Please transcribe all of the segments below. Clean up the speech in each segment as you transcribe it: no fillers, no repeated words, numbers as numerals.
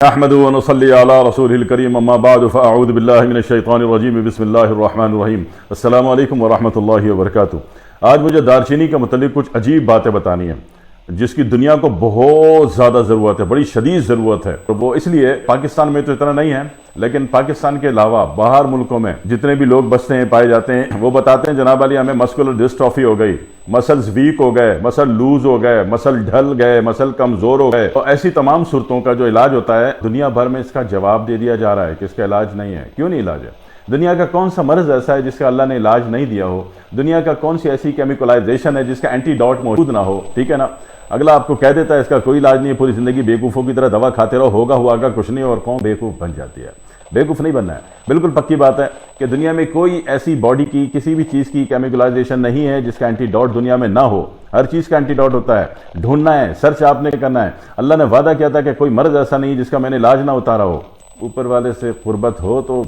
احمد ونصلي على رسوله الكريم اما بعد فاعوذ بالله من الشیطان الرجیم بسم اللہ الرحمن الرحیم السلام علیکم ورحمۃ اللہ وبرکاتہ۔ آج مجھے دارچینی کا متعلق کچھ عجیب باتیں بتانی ہیں جس کی دنیا کو بہت زیادہ ضرورت ہے، بڑی شدید ضرورت ہے۔ وہ اس لیے پاکستان میں تو اتنا نہیں ہے، لیکن پاکستان کے علاوہ باہر ملکوں میں جتنے بھی لوگ بستے ہیں پائے جاتے ہیں وہ بتاتے ہیں جناب علی ہمیں مسکولر ڈسٹرافی ہو گئی، مسلز ویک ہو گئے، مسل لوز ہو گئے، مسل ڈھل گئے، مسل کمزور ہو گئے۔ تو ایسی تمام صورتوں کا جو علاج ہوتا ہے دنیا بھر میں اس کا جواب دے دیا جا رہا ہے کہ اس کا علاج نہیں ہے۔ کیوں نہیں علاج ہے؟ دنیا کا کون سا مرض ایسا ہے جس کا اللہ نے علاج نہیں دیا ہو؟ دنیا کا کون سی ایسی کیمیکلائزیشن ہے جس کا اینٹی ڈاٹ موجود نہ ہو؟ ٹھیک ہے نا؟ اگلا آپ کو کہہ دیتا ہے اس کا کوئی علاج نہیں ہے، پوری زندگی بیوقوفوں کی طرح دوا کھاتے رہو، ہوگا ہوا کا کچھ نہیں، اور قوم بیوقوف بن جاتی ہے۔ بیوقوف نہیں بننا ہے، بالکل پکی بات ہے کہ دنیا میں کوئی ایسی باڈی کی کسی بھی چیز کی کیمیکلائزیشن نہیں ہے جس کا اینٹی ڈاٹ دنیا میں نہ ہو۔ ہر چیز کا اینٹی ڈاٹ ہوتا ہے، ڈھونڈنا ہے، سرچ آپ نے کرنا ہے۔ اللہ نے وعدہ کیا تھا کہ کوئی مرض ایسا نہیں جس کا میں نے علاج نہ اتارا ہو۔ اوپر والے سے قربت ہو تو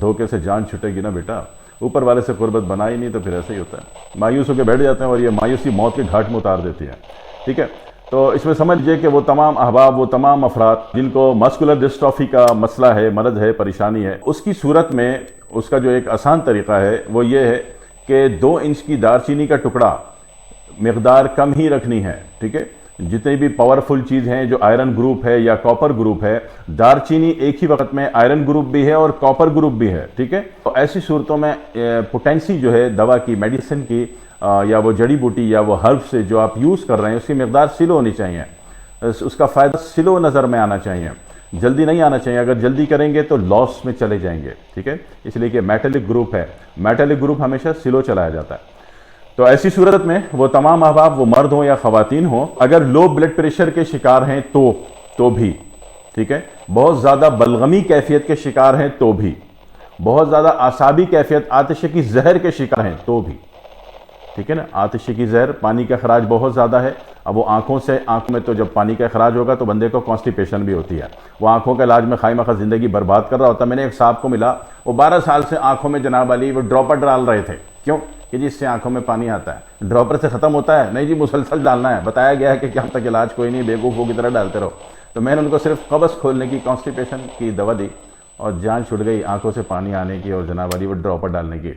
دھوکے سے جان چھٹے گی نا بیٹا، اوپر والے سے قربت بنائی نہیں تو پھر ایسا ہی ہوتا ہے، مایوس ہو کے بیٹھ جاتے ہیں اور یہ مایوسی موت کے گھاٹ میں اتار دیتی ہے۔ ٹھیک ہے، تو اس میں سمجھ لیجیے کہ وہ تمام احباب، وہ تمام افراد جن کو مسکولر ڈسٹرافی کا مسئلہ ہے، مرض ہے، پریشانی ہے، اس کی صورت میں اس کا جو ایک آسان طریقہ ہے وہ یہ ہے کہ 2 انچ کی دارچینی کا ٹکڑا مقدار کم ہی رکھنی ہے۔ ٹھیک ہے، جتنی بھی پاورفل چیز ہیں جو آئرن گروپ ہے یا کاپر گروپ ہے، دارچینی ایک ہی وقت میں آئرن گروپ بھی ہے اور کاپر گروپ بھی ہے۔ ٹھیک ہے، تو ایسی صورتوں میں پوٹینسی جو ہے دوا کی، میڈیسن کی، یا وہ جڑی بوٹی یا وہ ہرب سے جو آپ یوز کر رہے ہیں اس کی مقدار سلو ہونی چاہیے، اس کا فائدہ سلو نظر میں آنا چاہیے، جلدی نہیں آنا چاہیے۔ اگر جلدی کریں گے تو لاس میں چلے جائیں گے۔ ٹھیک ہے، اس لیے کہ میٹلک گروپ ہے، میٹلک گروپ ہمیشہ سلو چلایا جاتا ہے۔ تو ایسی صورت میں وہ تمام احباب، وہ مرد ہوں یا خواتین ہوں، اگر لو بلڈ پریشر کے شکار ہیں تو بھی، ٹھیک ہے، بہت زیادہ بلغمی کیفیت کے شکار ہیں تو بھی، بہت زیادہ اعصابی کیفیت، آتش کی زہر کے شکار ہیں تو بھی، ٹھیک ہے نا، آتش کی زہر، پانی کا اخراج بہت زیادہ ہے۔ اب وہ آنکھ میں تو جب پانی کا اخراج ہوگا تو بندے کو کانسٹیپیشن بھی ہوتی ہے، وہ آنکھوں کے علاج میں خواہ مخواہ زندگی برباد کر رہا ہوتا ہے۔ میں نے ایک صاحب کو ملا، وہ 12 سال سے آنکھوں میں جناب علی وہ ڈراپر ڈال رہے تھے۔ کیوں؟ کہ جی اس سے آنکھوں میں پانی آتا ہے، ڈراپر سے ختم ہوتا ہے؟ نہیں جی، مسلسل ڈالنا ہے، بتایا گیا ہے کہ جب تک علاج کوئی نہیں، بیوقوفوں کی طرح ڈالتے رہو۔ تو میں نے ان کو صرف قبض کھولنے کی، کانسٹیپیشن کی دوا دی اور جان چھوٹ گئی آنکھوں سے پانی آنے کی اور جناب علی وہ ڈراپر ڈالنے کی۔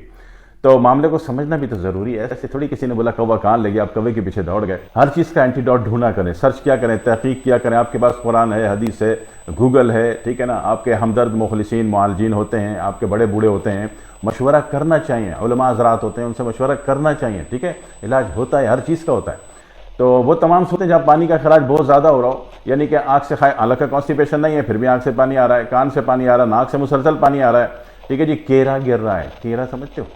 تو معاملے کو سمجھنا بھی تو ضروری ہے، ایسے تھوڑی کسی نے بولا کوا کان لے گیا آپ کوے کے پیچھے دوڑ گئے۔ ہر چیز کا اینٹی ڈاٹ ڈھونڈا کریں، سرچ کیا کریں، تحقیق کیا کریں۔ آپ کے پاس قرآن ہے، حدیث ہے، گوگل ہے، ٹھیک ہے نا، آپ کے ہمدرد مخلصین معالجین ہوتے ہیں، آپ کے بڑے بوڑھے ہوتے ہیں، مشورہ کرنا چاہیے، علماء حضرات ہوتے ہیں، ان سے مشورہ کرنا چاہیے۔ ٹھیک ہے، علاج ہوتا ہے، ہر چیز کا ہوتا ہے۔ تو وہ تمام صورتیں جہاں پانی کا اخراج بہت زیادہ ہو رہا ہو، یعنی کہ آنکھ سے حالانکہ کا کانسٹیپیشن نہیں ہے پھر بھی آنکھ سے پانی آ رہا ہے، کان سے پانی آ رہا ہے، ناک سے مسلسل پانی آ رہا ہے، ٹھیک ہے جی، کیرا گر رہا ہے، کیرا سمجھتے ہو؟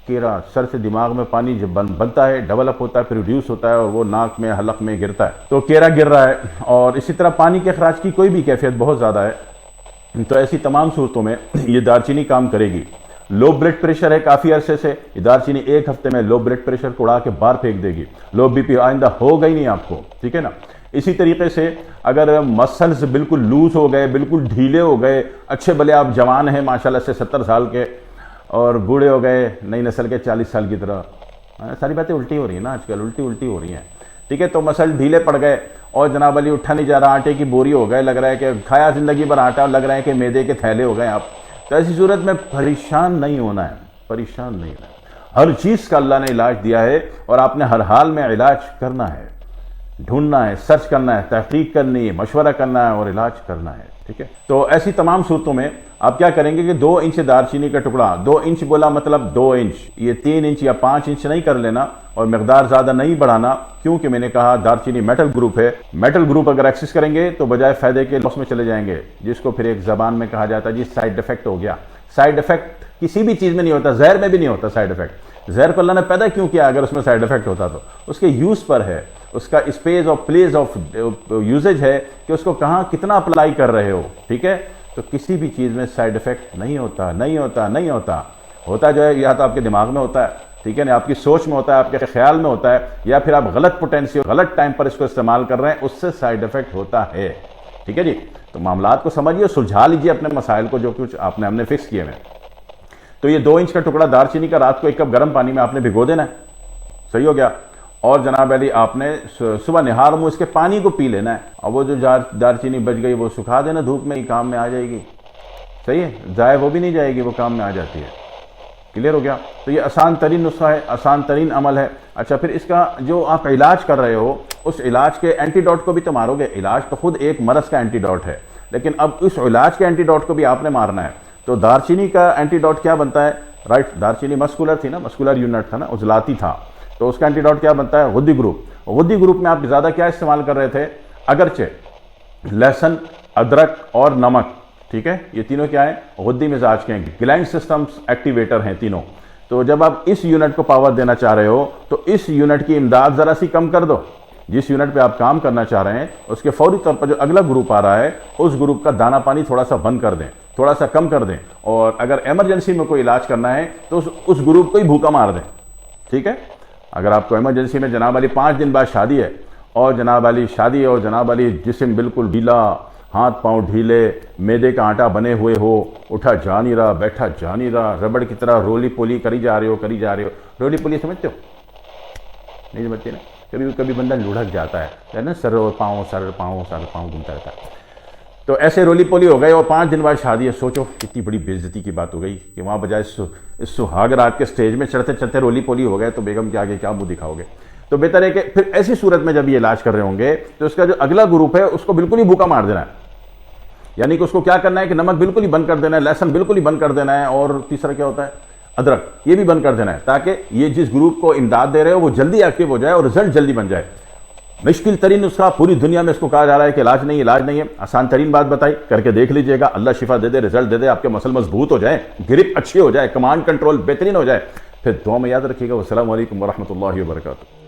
کیرا سر سے دماغ میں پانی جب بنتا ہے، ڈیولپ ہوتا ہے، پروڈیوس ہوتا ہے اور وہ ناک میں، حلق میں گرتا ہے، تو کیرا گر رہا ہے۔ اور اسی طرح پانی کے اخراج کی کوئی بھی کیفیت بہت زیادہ ہے، تو ایسی تمام صورتوں میں یہ دارچینی کام کرے گی۔ لو بلڈ پریشر ہے کافی عرصے سے، یہ دارچینی ایک ہفتے میں لو بلڈ پریشر کو اڑا کے باہر پھینک دے گی، لو بی پی آئندہ ہوگا ہی نہیں آپ کو، ٹھیک ہے نا۔ اسی طریقے سے اگر مسلز بالکل لوز ہو گئے، بالکل ڈھیلے ہو گئے، اچھے بھلے آپ جوان ہیں ماشاءاللہ سے 70 سال کے، اور بوڑھے ہو گئے نئی نسل کے 40 سال کی طرح، ساری باتیں الٹی ہو رہی ہیں نا آج کل، الٹی ہو رہی ہیں، ٹھیک ہے، تو مسل ڈھیلے پڑ گئے اور جناب علی اٹھا نہیں جا رہا، آٹے کی بوری ہو گئے، لگ رہا ہے کہ کھایا زندگی بھر آٹا، لگ رہا ہے کہ میدے کے تھیلے ہو گئے آپ، تو ایسی صورت میں پریشان نہیں ہونا ہے، پریشان نہیں ہونا ہے۔ ہر چیز کا اللہ نے علاج دیا ہے اور آپ نے ہر حال میں علاج کرنا ہے، ڈھونڈنا ہے، سرچ کرنا ہے، تحقیق کرنی ہے، مشورہ کرنا ہے اور علاج کرنا ہے، ٹھیک ہے۔ تو ایسی تمام صورتوں میں آپ کیا کریں گے کہ 2 انچ دارچینی کا ٹکڑا، 2 انچ بولا مطلب 2 انچ، یہ 3 انچ یا 5 انچ نہیں کر لینا اور مقدار زیادہ نہیں بڑھانا، کیونکہ میں نے کہا دارچینی میٹل گروپ ہے، میٹل گروپ اگر ایکسس کریں گے تو بجائے فائدے کے لاس میں چلے جائیں گے، جس کو پھر ایک زبان میں کہا جاتا ہے جی سائیڈ افیکٹ ہو گیا۔ سائیڈ افیکٹ کسی بھی چیز میں نہیں ہوتا، زہر میں بھی نہیں ہوتا سائیڈ افیکٹ۔ زہر کو اللہ نے پیدا کیوں کیا؟ اگر اس میں سائیڈ افیکٹ ہوتا تو اس کے یوز پر ہے، اس کا اسپیس اور پلیس آف یوزج ہے کہ اس کو کہاں کتنا اپلائی کر رہے ہو، ٹھیک ہے۔ تو کسی بھی چیز میں سائیڈ افیکٹ نہیں ہوتا، ہوتا جو ہے یا تو آپ کے دماغ میں ہوتا ہے، ٹھیک ہے نا، آپ کی سوچ میں ہوتا ہے، آپ کے خیال میں ہوتا ہے، یا پھر آپ غلط پوٹینسی، غلط ٹائم پر اس کو استعمال کر رہے ہیں، اس سے سائیڈ افیکٹ ہوتا ہے، ٹھیک ہے جی۔ تو معاملات کو سمجھیے، سلجھا لیجیے اپنے مسائل کو جو کچھ ہم نے فکس کیے ہیں۔ تو یہ 2 انچ کا ٹکڑا دارچینی کا رات کو 1 کپ گرم پانی میں آپ نے بھگو دینا ہے، صحیح ہو گیا، اور جناب علی آپ نے صبح نہار میں اس کے پانی کو پی لینا ہے، اور وہ جو دار چینی بچ گئی وہ سکھا دینا دھوپ میں، ہی کام میں آ جائے گی، صحیح ہے، ضائع وہ بھی نہیں جائے گی، وہ کام میں آ جاتی ہے۔ کلیئر ہو گیا؟ تو یہ آسان ترین نسخہ ہے، آسان ترین عمل ہے۔ اچھا پھر اس کا جو آپ علاج کر رہے ہو، اس علاج کے اینٹی ڈوٹ کو بھی تو مارو گے۔ علاج تو خود ایک مرض کا اینٹی ڈوٹ ہے، لیکن اب اس علاج کے اینٹی ڈوٹ کو بھی آپ نے مارنا ہے۔ تو دار چینی کا اینٹی ڈوٹ کیا بنتا ہے؟ رائٹ، دار چینی مسکولر تھی نا، مسکولر یونٹ تھا نا، عضلاتی تھا، تو اس کا اینٹی ڈوٹ کیا بنتا ہے؟ غدی گروپ۔ غدی گروپ میں آپ زیادہ کیا استعمال کر رہے تھے؟ اگرچہ لہسن، ادرک اور نمک، ٹھیک ہے، یہ تینوں کیا ہیں؟ غدی مزاج کے ہیں، گلینڈ سسٹمز ایکٹیویٹر ہیں تینوں۔ تو جب آپ اس یونٹ کو پاور دینا چاہ رہے ہو تو اس یونٹ کی امداد ذرا سی کم کر دو۔ جس یونٹ پہ آپ کام کرنا چاہ رہے ہیں اس کے فوری طور پر جو اگلا گروپ آ رہا ہے اس گروپ کا دانہ پانی تھوڑا سا بند کر دیں، تھوڑا سا کم کر دیں، اور اگر ایمرجنسی میں کوئی علاج کرنا ہے تو اس گروپ کو ہی بھوکا مار دیں، ٹھیک ہے۔ اگر آپ کو ایمرجنسی میں جناب علی 5 دن بعد شادی ہے، اور جناب علی شادی ہے اور جناب علی جسم بالکل ڈھیلا، ہاتھ پاؤں ڈھیلے، میدے کا آٹا بنے ہوئے ہو، اٹھا جا نہیں رہا، بیٹھا جا نہیں رہا، ربڑ کی طرح رولی پولی کری جا رہے ہو۔ رولی پولی سمجھتے ہو؟ نہیں سمجھتے نا؟ کبھی بندہ لڑھک جاتا ہے نا، سر اور پاؤں، سر پاؤں گھومتا رہتا ہے، تو ایسے رولی پولی ہو گئے اور 5 دن بعد شادی ہے۔ سوچو کتنی بڑی بے عزتی کی بات ہو گئی کہ وہاں بجائے اس سہاگ رات کے سٹیج میں چڑھتے چڑھتے رولی پولی ہو گئے، تو بیگم کے آگے کیا منہ دکھاؤ گے؟ تو بہتر ہے کہ پھر ایسی صورت میں جب یہ علاج کر رہے ہوں گے تو اس کا جو اگلا گروپ ہے اس کو بالکل ہی بھوکا مار دینا ہے، یعنی کہ اس کو کیا کرنا ہے کہ نمک بالکل ہی بند کر دینا ہے، لہسن بالکل ہی بند کر دینا ہے، اور تیسرا کیا ہوتا ہے؟ ادرک، یہ بھی بند کر دینا ہے، تاکہ یہ جس گروپ کو امداد دے رہے ہو وہ جلدی ایکٹیو ہو جائے اور رزلٹ جلدی بن جائے۔ مشکل ترین نسخہ پوری دنیا میں اس کو کہا جا رہا ہے کہ علاج نہیں ہے، آسان ترین بات بتائی، کر کے دیکھ لیجئے گا، اللہ شفا دے دے، رزلٹ دے دے، آپ کے مسل مضبوط ہو جائیں، گرپ اچھی ہو جائے، کمانڈ کنٹرول بہترین ہو جائے۔ پھر دعا میں یاد رکھیے گا۔ والسلام علیکم ورحمۃ اللہ وبرکاتہ۔